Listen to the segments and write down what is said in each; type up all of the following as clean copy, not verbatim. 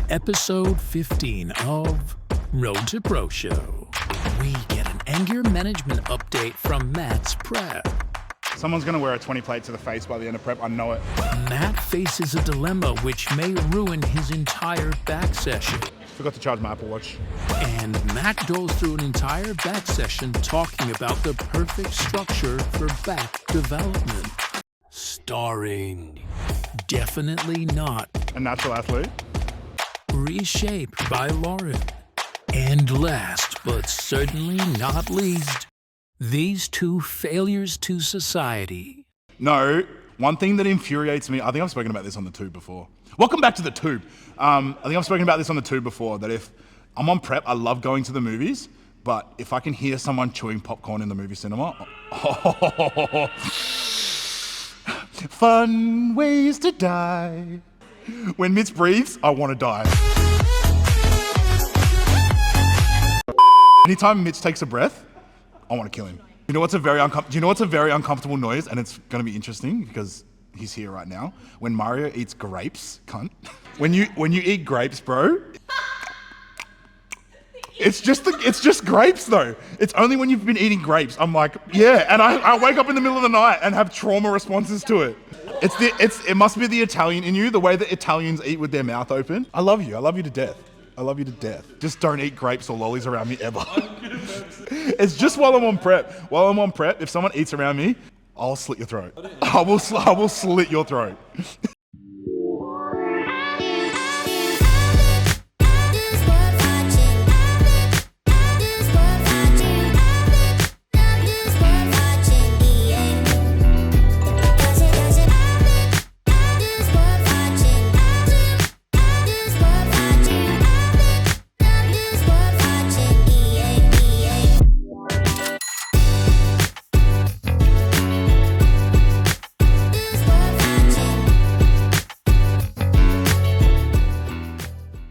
Episode 15 of Road to Pro Show. We get an anger management update from Matt's prep. Someone's going to wear a 20 plate to the face by the end of prep, I know it. Matt faces a dilemma which may ruin his entire back session. Forgot to charge my Apple Watch. And Matt goes through an entire back session talking about the perfect structure for back development. Starring Definitely Not, A Natural Athlete. Reshaped by Lauren. And last but certainly not least, these two failures to society. No, one thing that infuriates me, I think I've spoken about this on the tube before. Welcome back to the tube. I think I've spoken about this on the tube before, that if I'm on prep, I love going to the movies, but if I can hear someone chewing popcorn in the movie cinema, fun ways to die. When Mitch breathes, I want to die. Anytime Mitch takes a breath, I want to kill him. You know what's a very uncomfortable noise, and it's going to be interesting because he's here right now. When Mario eats grapes, cunt. When you eat grapes, bro, it's just grapes though. It's only when you've been eating grapes. I'm like, yeah, and I wake up in the middle of the night and have trauma responses to it. It must be the Italian in you, the way that Italians eat with their mouth open. I love you to death. I love you to death. Just don't eat grapes or lollies around me ever. It's just while I'm on prep. While I'm on prep, if someone eats around me, I'll slit your throat. I will slit your throat.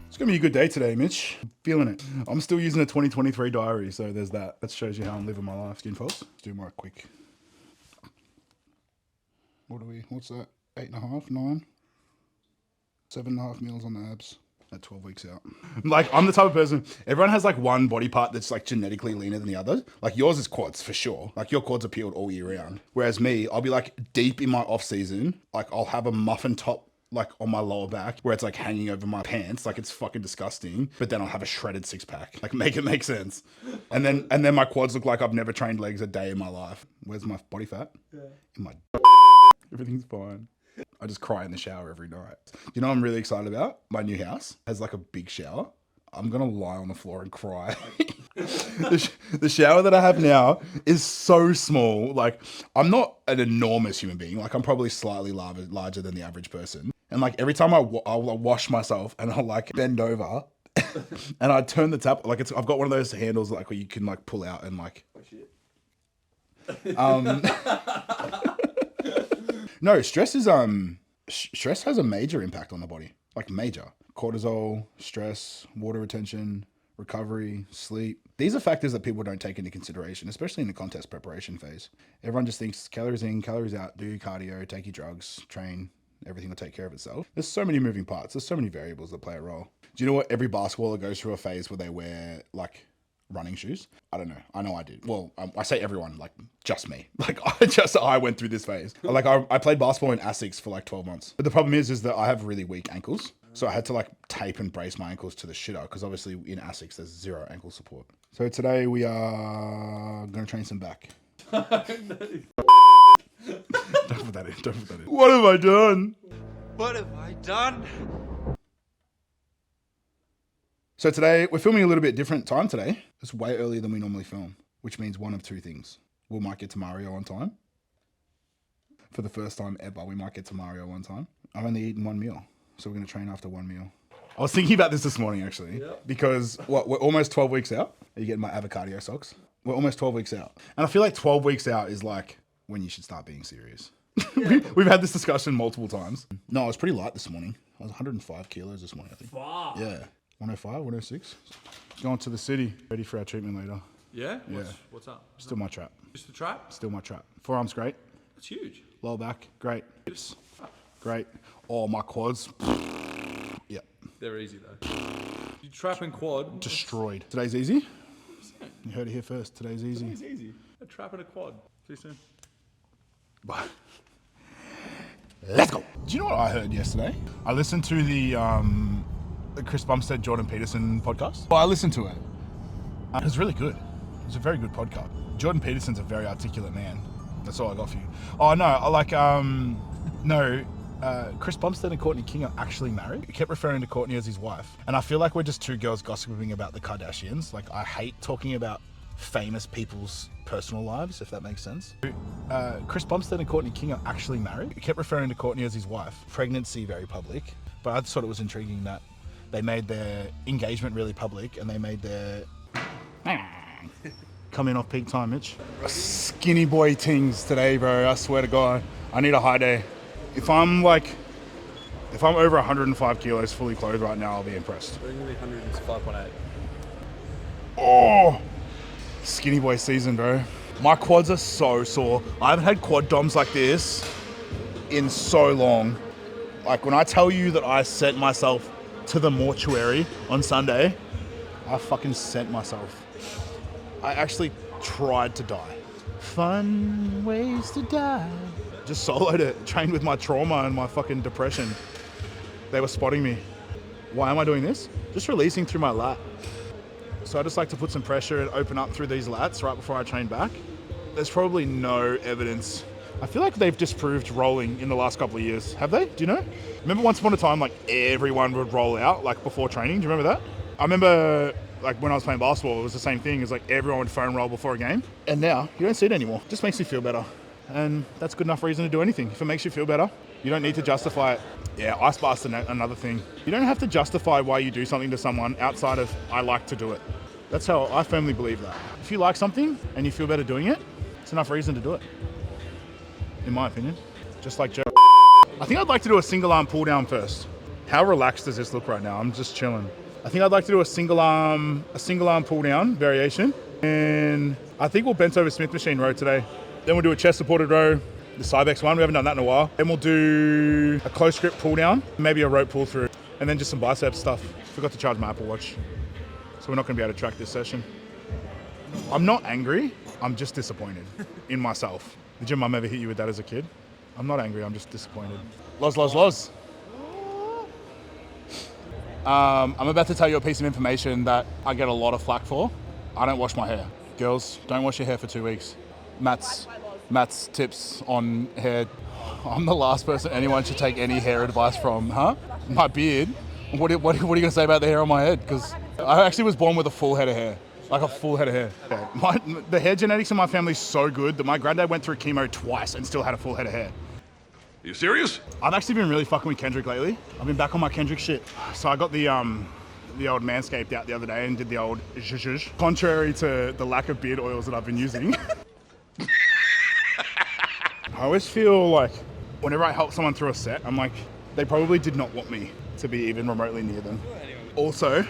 It's gonna be a good day today, Mitch. I'm feeling it. I'm still using a 2023 diary, so there's that. That shows you how I'm living my life. Skin false. Let's do my quick. What's that? 8.5, 9? 7.5 meals on the abs at 12 weeks out. Like, I'm the type of person, everyone has like one body part that's like genetically leaner than the other. Like yours is quads for sure. Like your quads are peeled all year round. Whereas me, I'll be like deep in my off season. Like I'll have a muffin top like on my lower back where it's like hanging over my pants, like it's fucking disgusting, but then I'll have a shredded six pack, like make it make sense. And then my quads look like I've never trained legs a day in my life. Where's my body fat? Yeah. In my everything's fine. I just cry in the shower every night. You know what I'm really excited about? My new house has like a big shower. I'm gonna lie on the floor and cry. The shower that I have now is so small. Like, I'm not an enormous human being. Like, I'm probably slightly larger than the average person. And like every time I'll wash myself and I'll like bend over and I turn the tap, like I've got one of those handles like where you can like pull out and like. Oh, shit. No, stress has a major impact on the body, like major. Cortisol, stress, water retention, recovery, sleep. These are factors that people don't take into consideration, especially in the contest preparation phase. Everyone just thinks calories in, calories out, do cardio, take your drugs, train, everything will take care of itself. There's so many moving parts. There's so many variables that play a role. Do you know what? Every basketballer goes through a phase where they wear like running shoes. I don't know. I know I did. Well, I say everyone, like just me. Like I went through this phase. Like I played basketball in ASICs for like 12 months. But the problem is that I have really weak ankles. So I had to like tape and brace my ankles to the shitter because obviously in ASICs there's zero ankle support. So today we are going to train some back. Don't put that in. What have I done? What have I done? So today we're filming a little bit different time today. It's way earlier than we normally film, which means one of two things. We might get to Mario on time. For the first time ever, we might get to Mario on time. I've only eaten one meal. So we're going to train after one meal. I was thinking about this morning, actually, because we're almost 12 weeks out. Are you getting my avocado socks? We're almost 12 weeks out. And I feel like 12 weeks out is like when you should start being serious. Yeah. We've had this discussion multiple times. No, I was pretty light this morning. I was 105 kilos this morning, I think. Wow. Yeah. 105, 106. Going to the city. Ready for our treatment later. Yeah? Yeah. What's up? Still my trap. Just the trap? Still my trap. Forearms, great. That's huge. Lower back, great. Great. Oh, my quads. Yep. They're easy though. You trap and quad. Destroyed. Today's easy? You heard it here first. Today's easy. Today's easy. A trap and a quad. See you soon. Bye. Let's go. Do you know what I heard yesterday? I listened to the Chris Bumstead, Jordan Peterson podcast. Well, I listened to it. It was really good. It was a very good podcast. Jordan Peterson's a very articulate man. That's all I got for you. Oh, no, I like, Chris Bumstead and Courtney King are actually married. He kept referring to Courtney as his wife. And I feel like we're just two girls gossiping about the Kardashians. Like, I hate talking about famous people's personal lives, if that makes sense. Chris Bumstead and Courtney King are actually married. He kept referring to Courtney as his wife. Pregnancy, very public. But I just thought it was intriguing that they made their engagement really public and they made their... Coming off peak time, Mitch. Skinny boy tings today, bro. I swear to God. I need a high day. If I'm over 105 kilos fully clothed right now, I'll be impressed. We're going to be 105.8. Oh, skinny boy season, bro. My quads are so sore. I haven't had quad DOMs like this in so long. Like when I tell you that I sent myself to the mortuary on Sunday, I fucking sent myself. I actually tried to die. Fun ways to die. Just soloed it, trained with my trauma and my fucking depression. They were spotting me. Why am I doing this? Just releasing through my lat. So I just like to put some pressure and open up through these lats right before I train back. There's probably no evidence. I feel like they've disproved rolling in the last couple of years. Have they? Do you know? Remember once upon a time, like everyone would roll out like before training. Do you remember that? I remember like when I was playing basketball, it was the same thing. It's like everyone would foam roll before a game. And now you don't see it anymore. It just makes you feel better. And that's good enough reason to do anything. If it makes you feel better, you don't need to justify it. Yeah, ice bath's another thing. You don't have to justify why you do something to someone outside of, I like to do it. That's how I firmly believe that. If you like something and you feel better doing it, it's enough reason to do it. In my opinion. Just like Joe. I think I'd like to do a single arm pull down first. How relaxed does this look right now? I'm just chilling. I think I'd like to do a single arm pull down variation. And I think we'll bent over Smith machine row today. Then we'll do a chest supported row, the Cybex one. We haven't done that in a while. Then we'll do a close grip pull down, maybe a rope pull through, and then just some bicep stuff. Forgot to charge my Apple Watch. So we're not gonna be able to track this session. I'm not angry, I'm just disappointed in myself. Did your mum ever hit you with that as a kid? I'm not angry, I'm just disappointed. Loz. I'm about to tell you a piece of information that I get a lot of flack for. I don't wash my hair. Girls, don't wash your hair for 2 weeks. Matt's tips on hair. I'm the last person anyone should take any hair advice from, huh? My beard? What are you going to say about the hair on my head? Because I actually was born with a full head of hair. Like a full head of hair. Yeah. The hair genetics in my family is so good that my granddad went through chemo twice and still had a full head of hair. You serious? I've actually been really fucking with Kendrick lately. I've been back on my Kendrick shit. So I got the old Manscaped out the other day and did the old zhuzh. Contrary to the lack of beard oils that I've been using. I always feel like whenever I help someone through a set, I'm like, they probably did not want me to be even remotely near them. Also,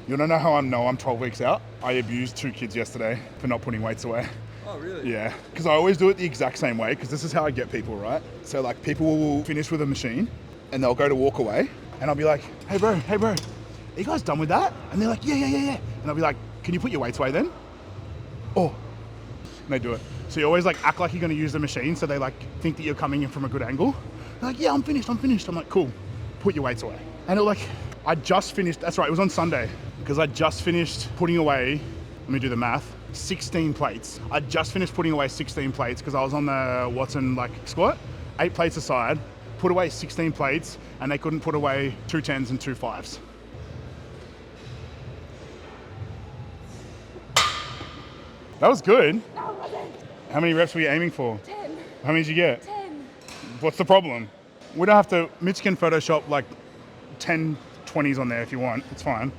you don't know how I know I'm 12 weeks out? I abused 2 kids yesterday for not putting weights away. Oh, really? Yeah, because I always do it the exact same way, because this is how I get people, right? So like people will finish with a machine and they'll go to walk away and I'll be like, hey bro, are you guys done with that? And they're like, yeah. And I'll be like, can you put your weights away then? Oh, and they do it. So you always like act like you're gonna use the machine so they like think that you're coming in from a good angle. They're like, yeah, I'm finished. I'm like, cool, put your weights away. And I just finished, that's right, it was on Sunday, because I just finished putting away, let me do the math, 16 plates. I just finished putting away 16 plates because I was on the Watson like squat, 8 plates aside, put away 16 plates, and they couldn't put away 2 10s and 2 5s. That was good. No, it wasn't. How many reps were you aiming for? 10. How many did you get? 10. What's the problem? We don't have to, Mitch can Photoshop like 10 20s on there if you want, it's fine.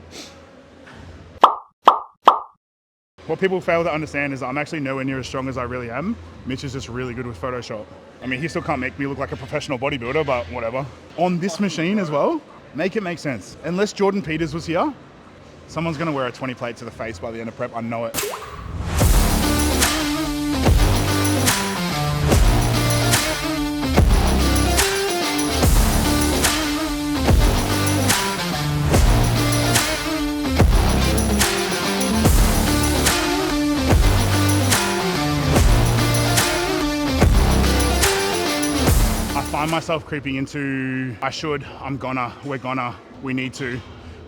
What people fail to understand is that I'm actually nowhere near as strong as I really am. Mitch is just really good with Photoshop. I mean, he still can't make me look like a professional bodybuilder, but whatever. On this machine as well, make it make sense. Unless Jordan Peters was here, someone's gonna wear a 20 plate to the face by the end of prep, I know it. find myself creeping into I should, I'm gonna, we're gonna, we need to,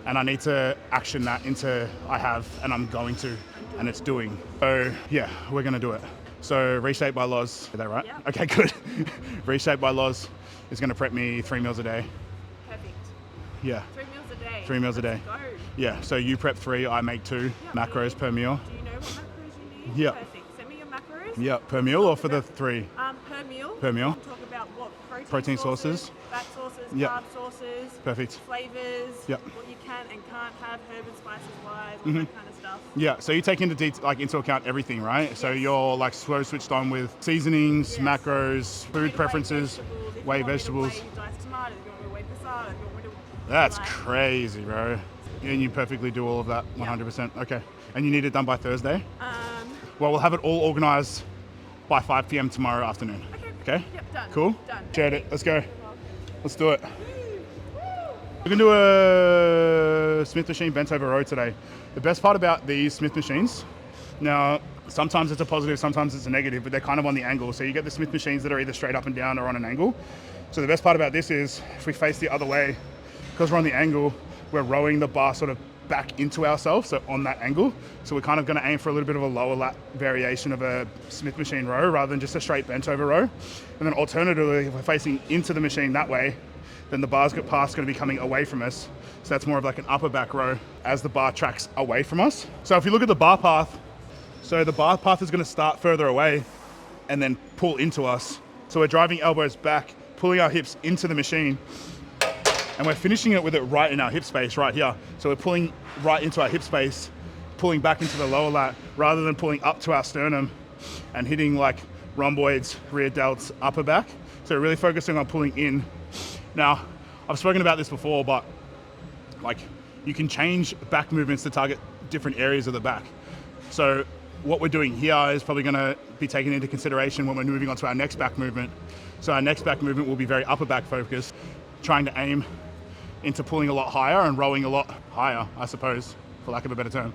and I need to action that into I have and I'm going to, and it's doing. So yeah, we're gonna do it. So Reshape by Loz, is that right? Yep. Okay, good. Reshape by Loz is gonna prep me 3 meals a day. Perfect. Yeah, 3 meals a day. 3 meals a day. Let's go. Yeah, so you prep 3, I make 2 Yep. macros per meal. Do you know what macros you need? Yep. Perfect. Send me your macros. Yeah, per meal or for the 3? Per meal. Per meal. We can talk about what Protein sources. fat sources, Yep. carb sources, Perfect. flavors, Yep. what you can and can't have, herb and spices wise, all that kind of stuff. Yeah, so you take into account everything, right? So Yes. you're like slow switched on with seasonings, Yes. macros, food preferences, weigh vegetables. If you want me to weigh diced tomatoes, if you want me to weigh passata, if you want me to... That's like, crazy, bro. And you perfectly do all of that, 100%. Okay, and you need it done by Thursday? Well, we'll have it all organized by 5 p.m. tomorrow afternoon. Okay? Yep, done. Cool? Done. Shared it. Let's go. Let's do it. We're going to do a Smith machine bent over row today. The best part about these Smith machines, now sometimes it's a positive, sometimes it's a negative, but they're kind of on the angle. So you get the Smith machines that are either straight up and down or on an angle. So the best part about this is if we face the other way, because we're on the angle, we're rowing the bar sort of back into ourselves, so on that angle. So we're kind of going to aim for a little bit of a lower lat variation of a Smith machine row rather than just a straight bent over row. And then alternatively, if we're facing into the machine that way, then the path's going to be coming away from us. So that's more of like an upper back row as the bar tracks away from us. So if you look at the bar path, so the bar path is going to start further away and then pull into us. So we're driving elbows back, pulling our hips into the machine, and we're finishing it with it right in our hip space right here. So we're pulling right into our hip space, pulling back into the lower lat rather than pulling up to our sternum and hitting like rhomboids, rear delts, upper back. So we're really focusing on pulling in. Now, I've spoken about this before, but like you can change back movements to target different areas of the back. So what we're doing here is probably going to be taken into consideration when we're moving on to our next back movement. So our next back movement will be very upper back focused, trying to aim into pulling a lot higher and rowing a lot higher, I suppose, for lack of a better term.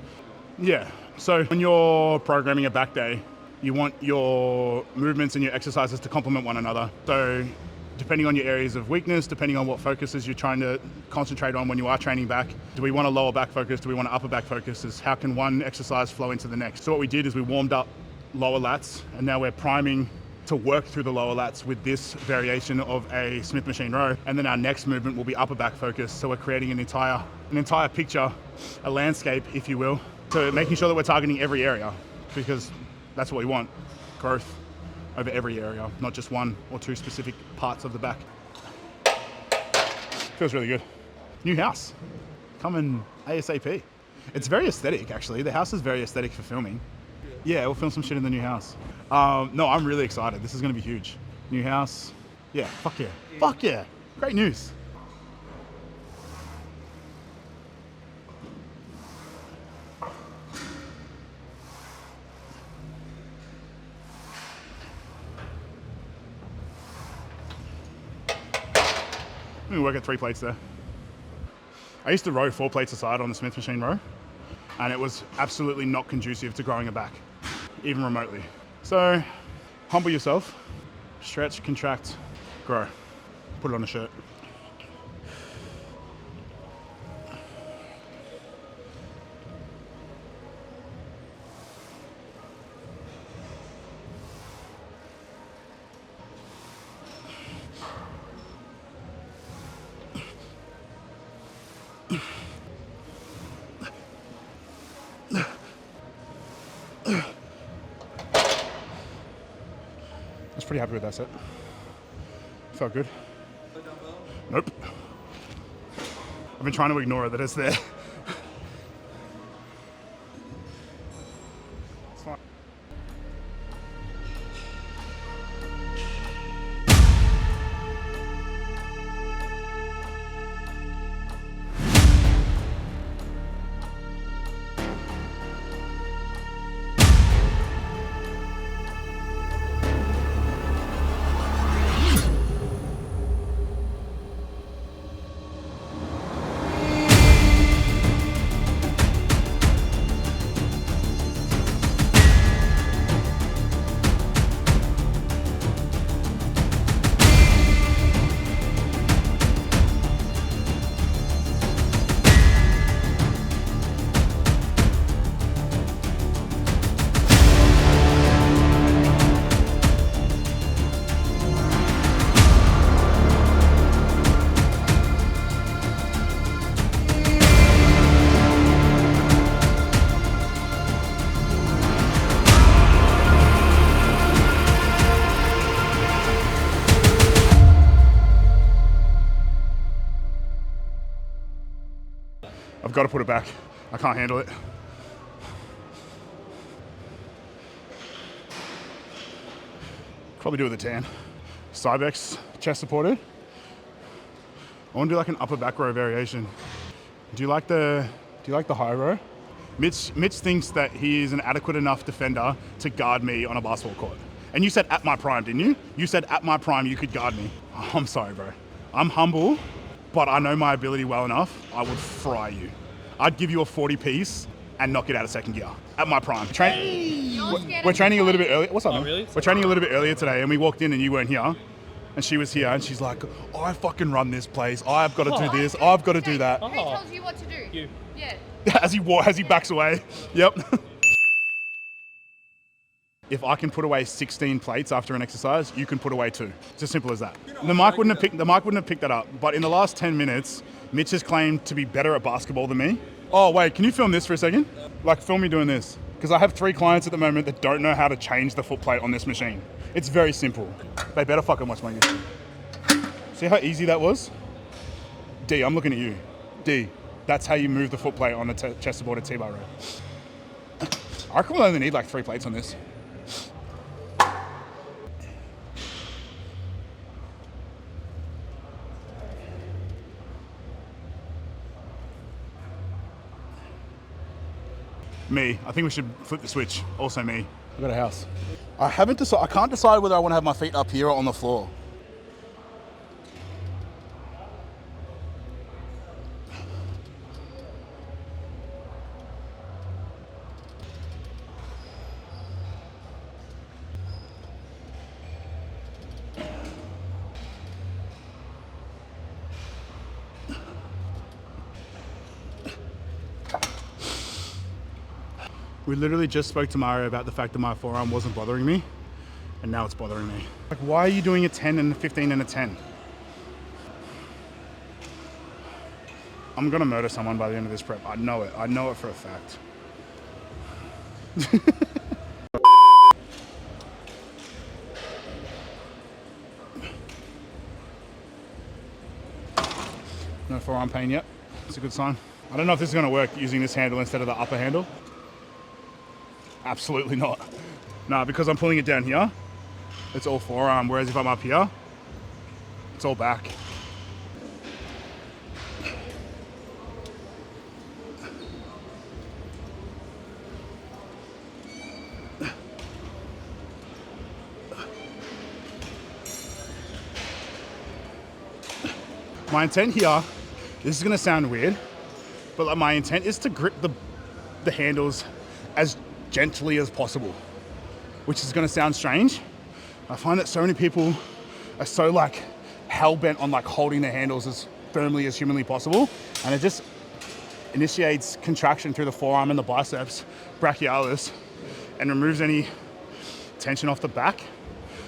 Yeah, so when you're programming a back day, you want your movements and your exercises to complement one another. So depending on your areas of weakness, depending on what focuses you're trying to concentrate on when you are training back, do we want a lower back focus, do we want an upper back focus? Is how can one exercise flow into the next? So what we did is we warmed up lower lats, and now we're priming to work through the lower lats with this variation of a Smith machine row. And then our next movement will be upper back focus. So we're creating an entire picture, a landscape, if you will. So making sure that we're targeting every area, because that's what we want, growth over every area, not just 1 or 2 specific parts of the back. Feels really good. New house, coming ASAP. It's very aesthetic, actually. The house is very aesthetic for filming. Yeah, we'll film some shit in the new house. No, I'm really excited. This is gonna be huge. New house. Yeah, fuck yeah. Fuck yeah. Great news. I'm gonna work at 3 plates there. I used to row 4 plates aside on the Smith machine row, and it was absolutely not conducive to growing a back, even remotely. So, humble yourself, stretch, contract, grow. Put it on a shirt. I was pretty happy with that set. Felt good. Nope. I've been trying to ignore it that it's there. It's fine. I've got to put it back. I can't handle it. Probably do it with a tan. Cybex, chest supported. I want to do like an upper back row variation. Do you like the high row? Mitch thinks that he is an adequate enough defender to guard me on a basketball court. And you said at my prime, didn't you? You said at my prime you could guard me. Oh, I'm sorry, bro. I'm humble, but I know my ability well enough. I would fry you. I'd give you a 40 piece and knock it out of second gear. At my prime. We're training a little bit earlier. What's up, man? Really? We're training a little bit earlier today, and we walked in and you weren't here. And she was here, and she's like, I fucking run this place. I've got to do this. I've got to do that. Who tells you what to do? You. Yeah. As he backs away. Yep. If I can put away 16 plates after an exercise, you can put away 2. It's as simple as that. The mic wouldn't have picked that up. But in the last 10 minutes, Mitch has claimed to be better at basketball than me. Oh wait, can you film this for a second? Like film me doing this. Because I have 3 clients at the moment that don't know how to change the foot plate on this machine. It's very simple. They better fucking watch my YouTube. See how easy that was? D, I'm looking at you. D, that's how you move the foot plate on the chest supported T-bar row. I reckon we'll only need like 3 plates on this. Me. I think we should flip the switch. Also me. I've got a house. I can't decide whether I want to have my feet up here or on the floor. We literally just spoke to Mario about the fact that my forearm wasn't bothering me, and now it's bothering me. Like, why are you doing a 10 and a 15 and a 10? I'm gonna murder someone by the end of this prep. I know it. I know it for a fact. No forearm pain yet. It's a good sign. I don't know if this is gonna work using this handle instead of the upper handle. Absolutely not. Nah, because I'm pulling it down here, it's all forearm, whereas if I'm up here, it's all back. My intent here, this is gonna sound weird, but like my intent is to grip the handles as gently as possible, which is going to sound strange. I find that so many people are so like hell-bent on like holding their handles as firmly as humanly possible, and it just initiates contraction through the forearm and the biceps, brachialis, and removes any tension off the back.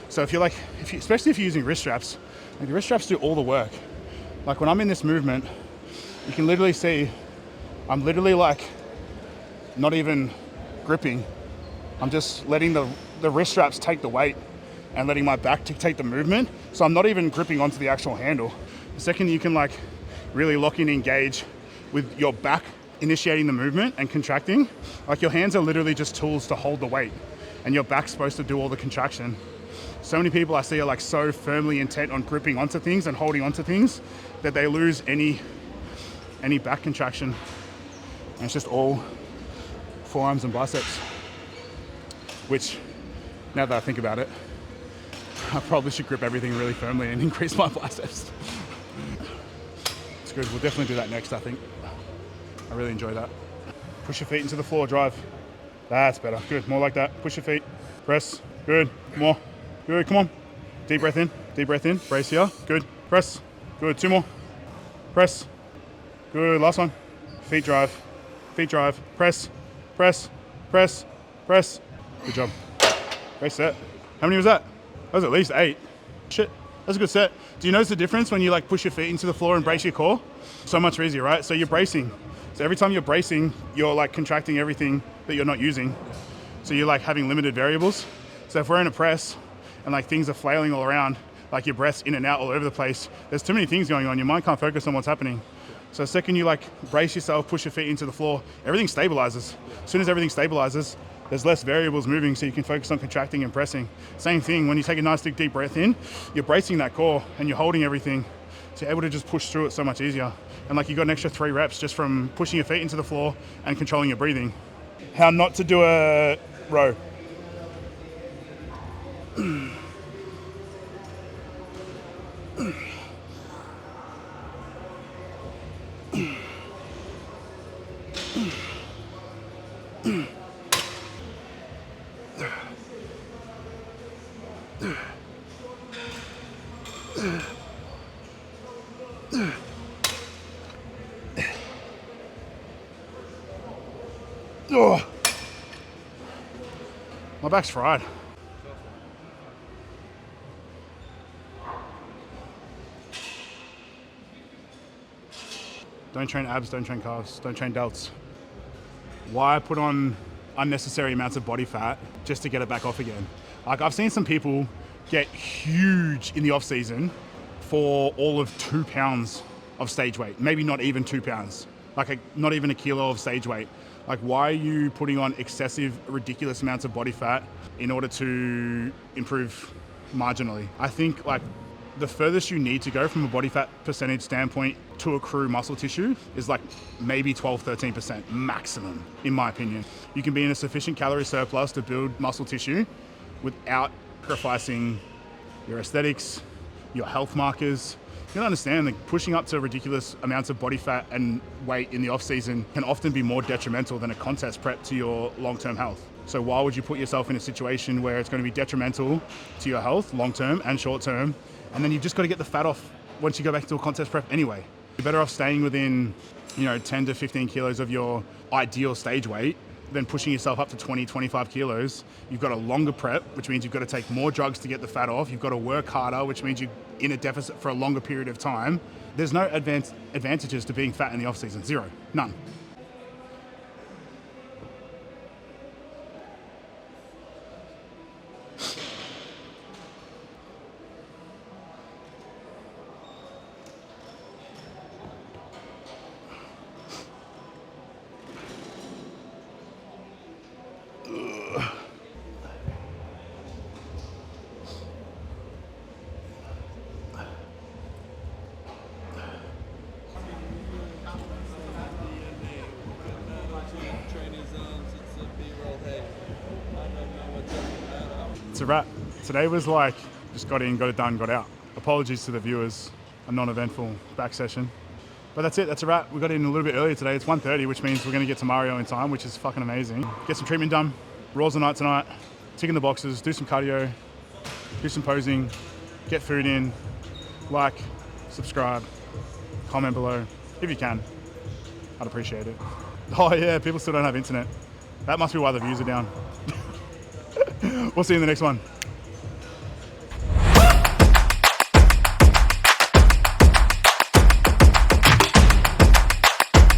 So if you're like, especially if you're using wrist straps, like the wrist straps do all the work. Like when I'm in this movement, you can literally see I'm literally like not even gripping. I'm just letting the wrist straps take the weight and letting my back dictate the movement. So I'm not even gripping onto the actual handle. The second you can like really lock in, engage with your back initiating the movement and contracting, like your hands are literally just tools to hold the weight and your back's supposed to do all the contraction. So many people I see are like so firmly intent on gripping onto things and holding onto things that they lose any back contraction. And it's just all forearms and biceps, which now that I think about it, I probably should grip everything really firmly and increase my biceps. It's good. We'll definitely do that next, I think. I really enjoy that. Push your feet into the floor, drive. That's better. Good. More like that. Push your feet. Press. Good. More. Good. Come on. Deep breath in. Deep breath in. Brace here. Good. Press. Good. 2 more. Press. Good. Last one. Feet drive. Feet drive. Press. Press. Press. Press. Good job. Great set. How many was that? That was at least 8. Shit. That's a good set. Do you notice the difference when you like push your feet into the floor and brace your core? So much easier, right? So you're bracing. So every time you're bracing, you're like contracting everything that you're not using. So you're like having limited variables. So if we're in a press and like things are flailing all around, like your breath's in and out all over the place, there's too many things going on. Your mind can't focus on what's happening. So the second you like brace yourself, push your feet into the floor, everything stabilizes. As soon as everything stabilizes, there's less variables moving, so you can focus on contracting and pressing. Same thing, when you take a nice deep breath in, you're bracing that core and you're holding everything. So you're able to just push through it so much easier. And like you got an extra 3 reps just from pushing your feet into the floor and controlling your breathing. How not to do a row. Oh. My back's fried. Don't train abs, don't train calves, don't train delts. Why put on unnecessary amounts of body fat just to get it back off again? Like I've seen some people get huge in the off season for all of 2 pounds of stage weight. Maybe not even 2 pounds, like not even a kilo of stage weight. Like why are you putting on excessive, ridiculous amounts of body fat in order to improve marginally? I think like the furthest you need to go from a body fat percentage standpoint to accrue muscle tissue is like maybe 12, 13% maximum, in my opinion. You can be in a sufficient calorie surplus to build muscle tissue without sacrificing your aesthetics, your health markers. You don't understand that pushing up to ridiculous amounts of body fat and weight in the off season can often be more detrimental than a contest prep to your long-term health. So why would you put yourself in a situation where it's going to be detrimental to your health, long-term and short-term, and then you've just got to get the fat off once you go back to a contest prep anyway? You're better off staying within, 10 to 15 kilos of your ideal stage weight than pushing yourself up to 20, 25 kilos. You've got a longer prep, which means you've got to take more drugs to get the fat off. You've got to work harder, which means you're in a deficit for a longer period of time. There's no advantages to being fat in the off season. Zero, none. It's a wrap. Today was like, just got in, got it done, got out. Apologies to the viewers, a non-eventful back session. But that's it, that's a wrap. We got in a little bit earlier today. It's 1:30, which means we're gonna get to Mario in time, which is fucking amazing. Get some treatment done, Raws the night tonight, tick in the boxes, do some cardio, do some posing, get food in, like, subscribe, comment below, if you can. I'd appreciate it. Oh yeah, people still don't have internet. That must be why the views are down. We'll see you in the next one.